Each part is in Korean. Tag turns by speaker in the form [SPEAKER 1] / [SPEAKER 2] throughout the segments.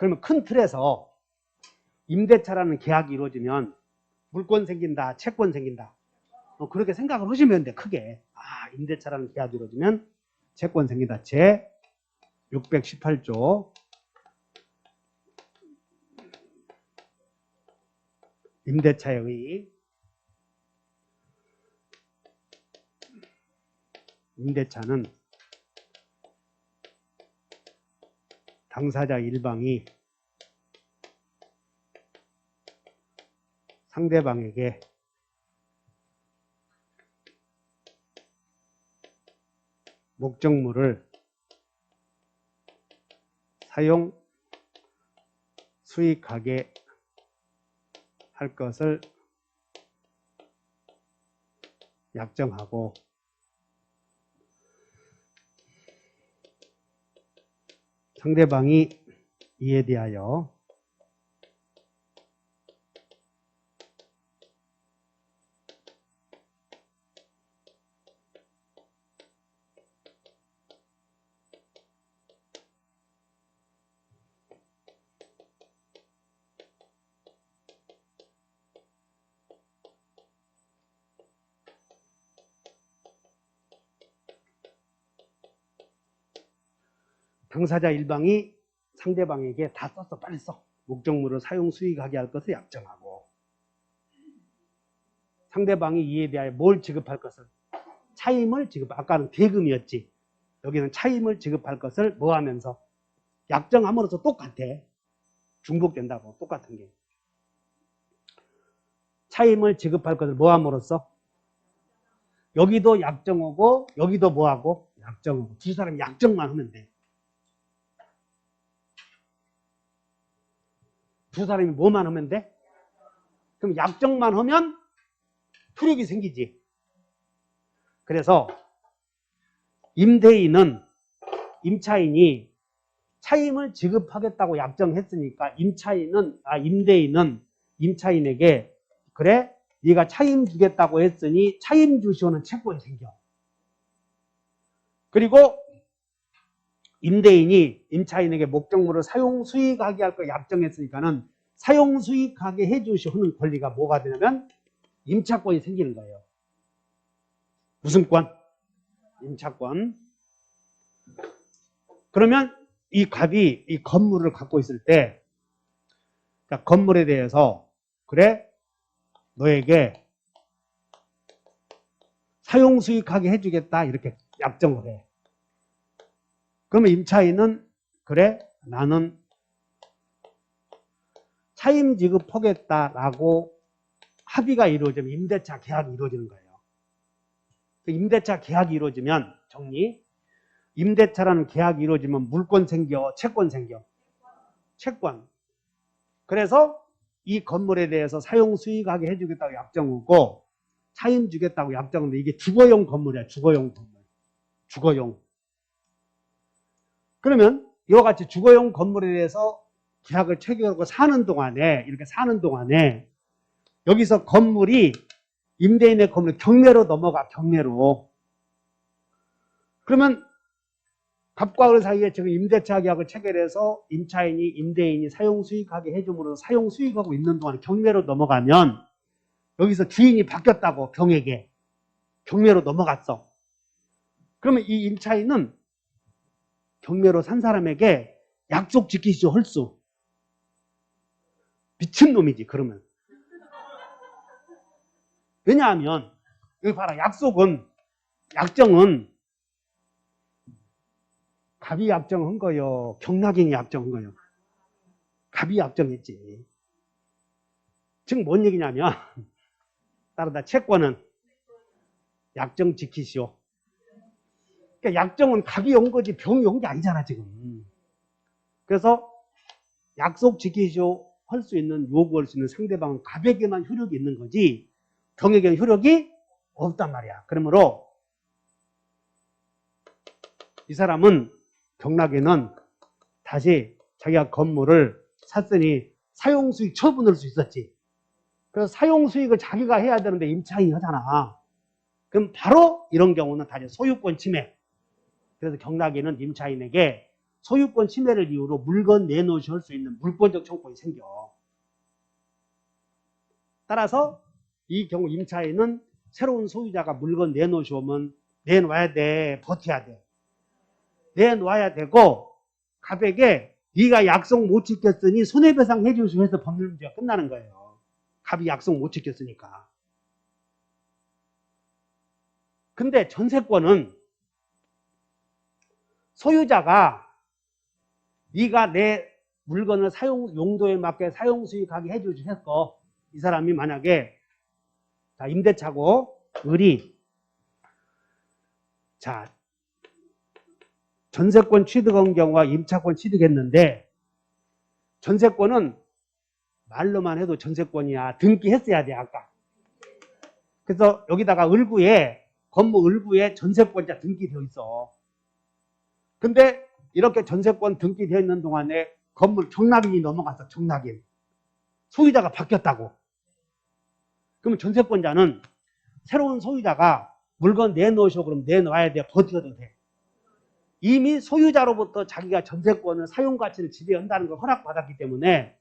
[SPEAKER 1] 그러면 큰 틀에서 임대차라는 계약이 이루어지면 물권 생긴다, 채권 생긴다. 그렇게 생각을 하시면 돼, 크게. 아, 임대차라는 계약이 이루어지면 채권 생긴다. 제 618조 임대차에 의해 임대차는 당사자 일방이 상대방에게 목적물을 사용 수익하게 할 것을 약정하고 상대방이 이에 대하여 당사자 일방이 상대방에게 다 썼어. 빨리 써. 목적물을 사용 수익하게 할 것을 약정하고 상대방이 이에 대하여 뭘 지급할 것을 차임을 아까는 대금이었지. 여기는 차임을 지급할 것을 뭐 하면서 약정함으로써 똑같아. 중복된다고. 똑같은 게. 차임을 지급할 것을 뭐 함으로써 여기도 약정하고 여기도 뭐 하고 약정하고 두 사람이 약정만 하면 돼. 두 사람이 뭐만 하면 돼? 그럼 약정만 하면 효력이 생기지. 그래서 임대인은 임차인이 차임을 지급하겠다고 약정했으니까 임대인은 임차인에게 그래 네가 차임 주겠다고 했으니 차임 주시오는 채권이 생겨. 그리고 임대인이 임차인에게 목적물을 사용 수익하게 할 거 약정했으니까는 사용 수익하게 해주시오 하는 권리가 뭐가 되냐면 임차권이 생기는 거예요. 무슨 권? 임차권. 그러면 이 갑이 이 건물을 갖고 있을 때 건물에 대해서 그래 너에게 사용 수익하게 해주겠다 이렇게 약정을 해. 그러면 임차인은 그래 나는 차임 지급하겠다라고 합의가 이루어지면 임대차 계약이 이루어지는 거예요. 임대차 계약이 이루어지면 정리 임대차라는 계약이 이루어지면 물권 생겨 채권 생겨 채권. 그래서 이 건물에 대해서 사용 수익하게 해주겠다고 약정하고 차임 주겠다고 약정하는데 이게 주거용 건물이야. 주거용 건물. 주거용. 그러면 이와 같이 주거용 건물에 대해서 계약을 체결하고 사는 동안에 이렇게 사는 동안에 여기서 건물이 임대인의 건물 경매로 넘어가. 경매로. 그러면 갑과 을 사이에 지금 임대차 계약을 체결해서 임차인이 임대인이 사용 수익하게 해줌으로써 사용 수익하고 있는 동안 경매로 넘어가면 여기서 주인이 바뀌었다고 경에게 경매로 넘어갔어. 그러면 이 임차인은 경매로 산 사람에게 약속 지키시오 헐수. 미친놈이지 그러면. 왜냐하면 여기 봐라. 약정은 갑이 약정한 거요. 경락인이 약정한 거요. 갑이 약정했지. 즉 뭔 얘기냐면 따르다 채권은 약정 지키시오. 그러니까 약정은 갑이 온 거지 병이 온 게 아니잖아 지금. 그래서 약속 지키시오 할 수 있는 요구할 수 있는 상대방은 갑에게만 효력이 있는 거지 병에게는 효력이 없단 말이야. 그러므로 이 사람은 경락에는 다시 자기가 건물을 샀으니 사용수익 처분할 수 있었지. 그래서 사용수익을 자기가 해야 되는데 임차인이 하잖아. 그럼 바로 이런 경우는 다시 소유권 침해. 그래서 경락에는 임차인에게 소유권 침해를 이유로 물건 내놓으실 수 있는 물권적 청구권이 생겨. 따라서 이 경우 임차인은 새로운 소유자가 물건 내놓으시면 내놔야 돼, 버텨야 돼. 내놔야 되고 갑에게 네가 약속 못 지켰으니 손해배상 해주시오 해서 법률 문제가 끝나는 거예요. 갑이 약속 못 지켰으니까. 근데 전세권은 소유자가 네가 내 물건을 사용 용도에 맞게 사용 수익하게 해주셨고 이 사람이 만약에 자, 임대차고 을이 자 전세권 취득한 경우와 임차권 취득했는데 전세권은 말로만 해도 전세권이야. 등기했어야 돼 아까. 그래서 여기다가 을구에 건물 을구에 전세권자 등기되어 있어. 근데 이렇게 전세권 등기되어 있는 동안에 건물 경락인이 넘어갔어. 경락인. 소유자가 바뀌었다고. 그러면 전세권자는 새로운 소유자가 물건 내놓으셔 그러면 내놔야 돼. 버텨도 돼. 이미 소유자로부터 자기가 전세권을 사용가치를 지배한다는 걸 허락받았기 때문에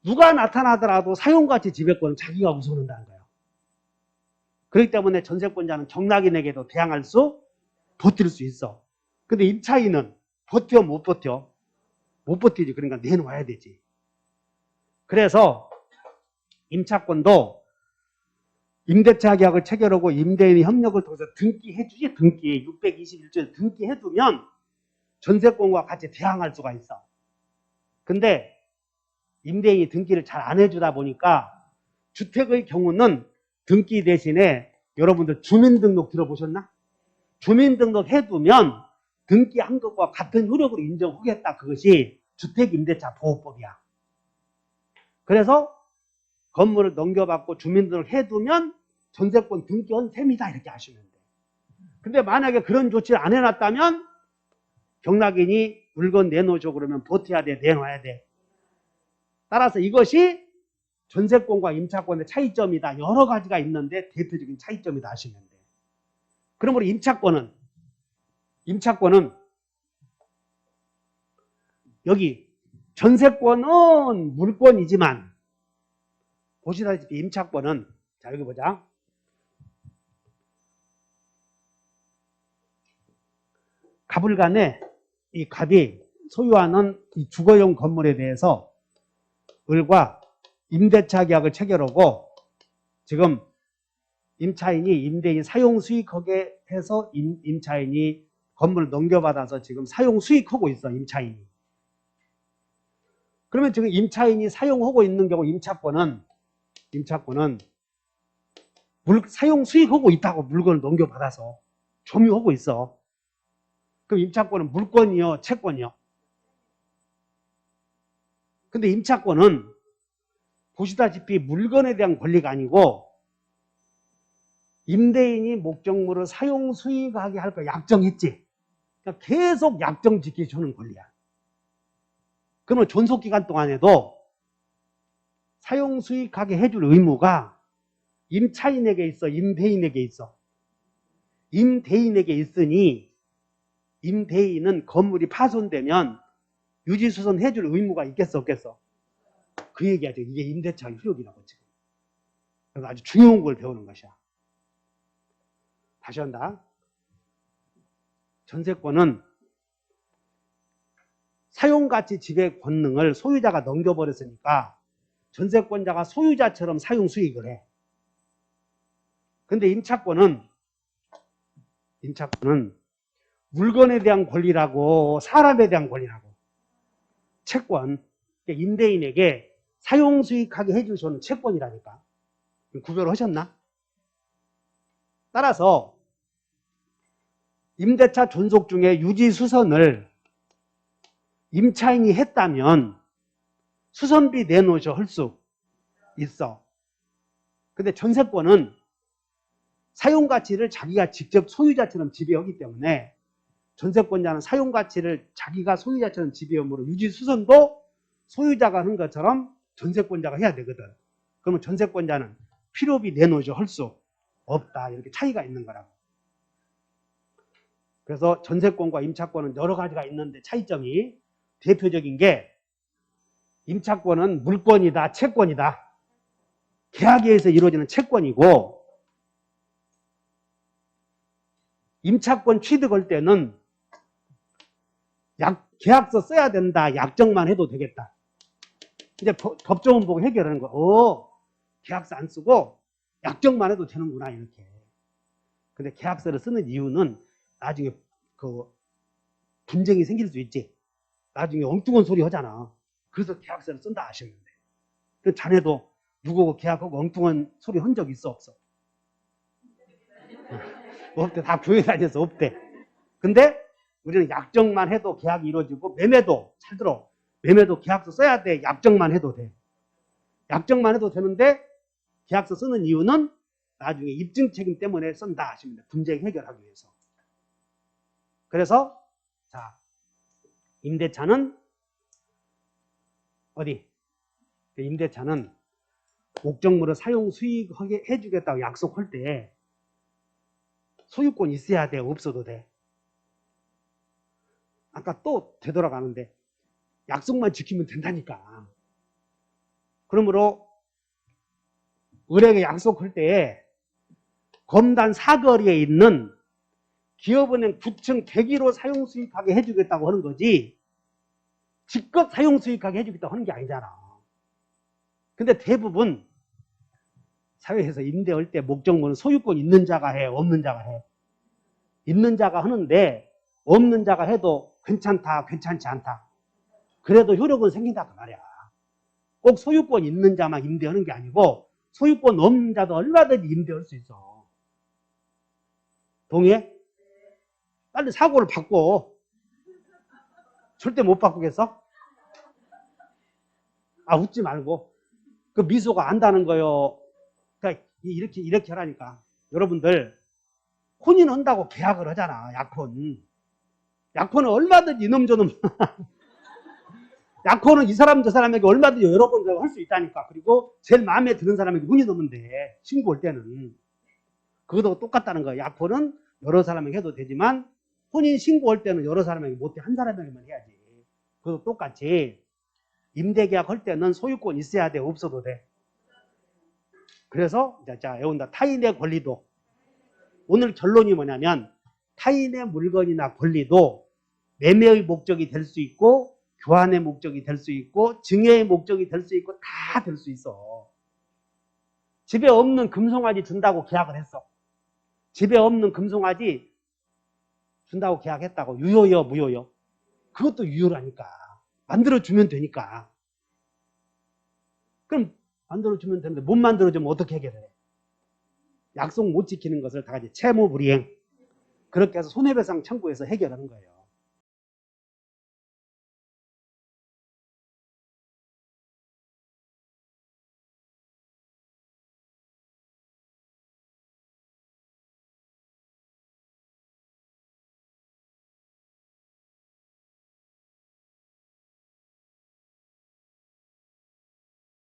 [SPEAKER 1] 누가 나타나더라도 사용가치 지배권은 자기가 우선한다는 거예요. 그렇기 때문에 전세권자는 경락인에게도 대항할 수, 버틸 수 있어. 근데 임차인은 버텨 못 버텨? 못 버티지. 그러니까 내놓아야 되지. 그래서 임차권도 임대차 계약을 체결하고 임대인의 협력을 통해서 등기해주지. 등기 621조에 등기해두면 전세권과 같이 대항할 수가 있어. 근데 임대인이 등기를 잘 안 해주다 보니까 주택의 경우는 등기 대신에 여러분들 주민등록 들어보셨나? 주민등록 해두면 등기한 것과 같은 효력으로 인정하겠다. 그것이 주택임대차보호법이야. 그래서 건물을 넘겨받고 주민등록 해두면 전세권 등기한 셈이다. 이렇게 하시면 돼. 근데 만약에 그런 조치를 안 해놨다면 경락인이 물건 내놓으죠 그러면 버텨야 돼. 내놔야 돼. 따라서 이것이 전세권과 임차권의 차이점이다. 여러 가지가 있는데 대표적인 차이점이다 하시면 돼. 그러므로 임차권은 여기 전세권은 물권이지만 보시다시피 임차권은 자 여기 보자. 갑을 간에 이 갑이 소유하는 이 주거용 건물에 대해서 을과 임대차 계약을 체결하고 지금 임차인이 임대인 사용 수익하게 해서 임차인이 건물을 넘겨받아서 지금 사용 수익하고 있어. 임차인이. 그러면 지금 임차인이 사용하고 있는 경우 임차권은 사용 수익하고 있다고 물건을 넘겨받아서 점유하고 있어. 그럼 임차권은 물권이요, 채권이요? 근데 임차권은 보시다시피 물건에 대한 권리가 아니고 임대인이 목적물을 사용 수익하게 할 거 약정했지. 그러니까 계속 약정 지켜주는 권리야. 그러면 존속기간 동안에도 사용 수익하게 해줄 의무가 임차인에게 있어, 임대인에게 있어. 임대인에게 있으니 임대인은 건물이 파손되면 유지수선 해줄 의무가 있겠어, 없겠어? 그 얘기하죠. 이게 임대차 효력이라고 지금. 그래서 아주 중요한 걸 배우는 것이야. 다시 한다. 전세권은 사용가치 지배 권능을 소유자가 넘겨버렸으니까 전세권자가 소유자처럼 사용 수익을 해. 근데 임차권은 물건에 대한 권리라고 사람에 대한 권리라고. 채권, 임대인에게 사용 수익하게 해주시는 채권이라니까. 구별을 하셨나? 따라서 임대차 존속 중에 유지 수선을 임차인이 했다면 수선비 내놓으셔 할 수 있어. 근데 전세권은 사용가치를 자기가 직접 소유자처럼 지배하기 때문에 전세권자는 사용가치를 자기가 소유자처럼 지배함으로 유지 수선도 소유자가 하는 것처럼 전세권자가 해야 되거든. 그러면 전세권자는 필요비 내놓으셔 할 수 없다. 이렇게 차이가 있는 거라고. 그래서 전세권과 임차권은 여러 가지가 있는데 차이점이 대표적인 게 임차권은 물권이다, 채권이다. 계약에 의해서 이루어지는 채권이고 임차권 취득할 때는 계약서 써야 된다. 약정만 해도 되겠다. 이제 법조문 보고 해결하는 거. 계약서 안 쓰고 약정만 해도 되는구나 이렇게. 근데 계약서를 쓰는 이유는 나중에 그 분쟁이 생길 수 있지. 나중에 엉뚱한 소리 하잖아. 그래서 계약서를 쓴다 하시는데. 그 자네도 누구하고 계약하고 엉뚱한 소리 한 적 있어 없어? 없대. 다 교회 다녀서 없대. 근데 우리는 약정만 해도 계약이 이루어지고 매매도 잘 들어. 매매도 계약서 써야 돼. 약정만 해도 돼. 약정만 해도 되는데 계약서 쓰는 이유는 나중에 입증 책임 때문에 쓴다 하십니다. 분쟁 해결하기 위해서. 그래서 자 임대차는 어디? 임대차는 목적물을 사용 수익하게 해주겠다고 약속할 때 소유권 있어야 돼? 없어도 돼? 아까 또 되돌아가는데 약속만 지키면 된다니까. 그러므로 을에게 약속할 때 검단 사거리에 있는 기업은행 9층 대기로 사용 수익하게 해주겠다고 하는 거지 직접 사용 수익하게 해주겠다고 하는 게 아니잖아. 근데 대부분 사회에서 임대할 때 목적물은 소유권 있는 자가 해, 없는 자가 해? 있는 자가 하는데 없는 자가 해도 괜찮다, 괜찮지 않다. 그래도 효력은 생긴다 그 말이야. 꼭 소유권 있는 자만 임대하는 게 아니고 소유권 없는 자도 얼마든지 임대할 수 있어. 동의해? 빨리 사고를 바꿔. 절대 못 바꾸겠어? 웃지 말고. 그 미소가 안다는 거요. 그러니까 이렇게 하라니까. 여러분들 혼인한다고 계약을 하잖아. 약혼. 약혼은 얼마든지 이놈 저놈 약혼은 이 사람 저 사람에게 얼마든지 여러 번 할 수 있다니까. 그리고 제일 마음에 드는 사람에게 혼인하면 돼. 신고할 때는. 그것도 똑같다는 거야. 약혼은 여러 사람에게 해도 되지만 혼인 신고할 때는 여러 사람에게 못해. 한 사람에게만 해야지. 그것도 똑같이 임대계약 할 때는 소유권 있어야 돼? 없어도 돼? 그래서 자 외운다. 타인의 권리도. 오늘 결론이 뭐냐면 타인의 물건이나 권리도 매매의 목적이 될 수 있고 교환의 목적이 될 수 있고 증여의 목적이 될 수 있고 다 될 수 있어. 집에 없는 금송아지 준다고 계약을 했어. 집에 없는 금송아지 준다고 계약했다고. 유효요 무효요? 그것도 유효라니까. 만들어주면 되니까. 그럼 만들어주면 되는데 못 만들어주면 어떻게 해결해? 약속 못 지키는 것을 다 같이 채무불이행. 그렇게 해서 손해배상 청구해서 해결하는 거예요.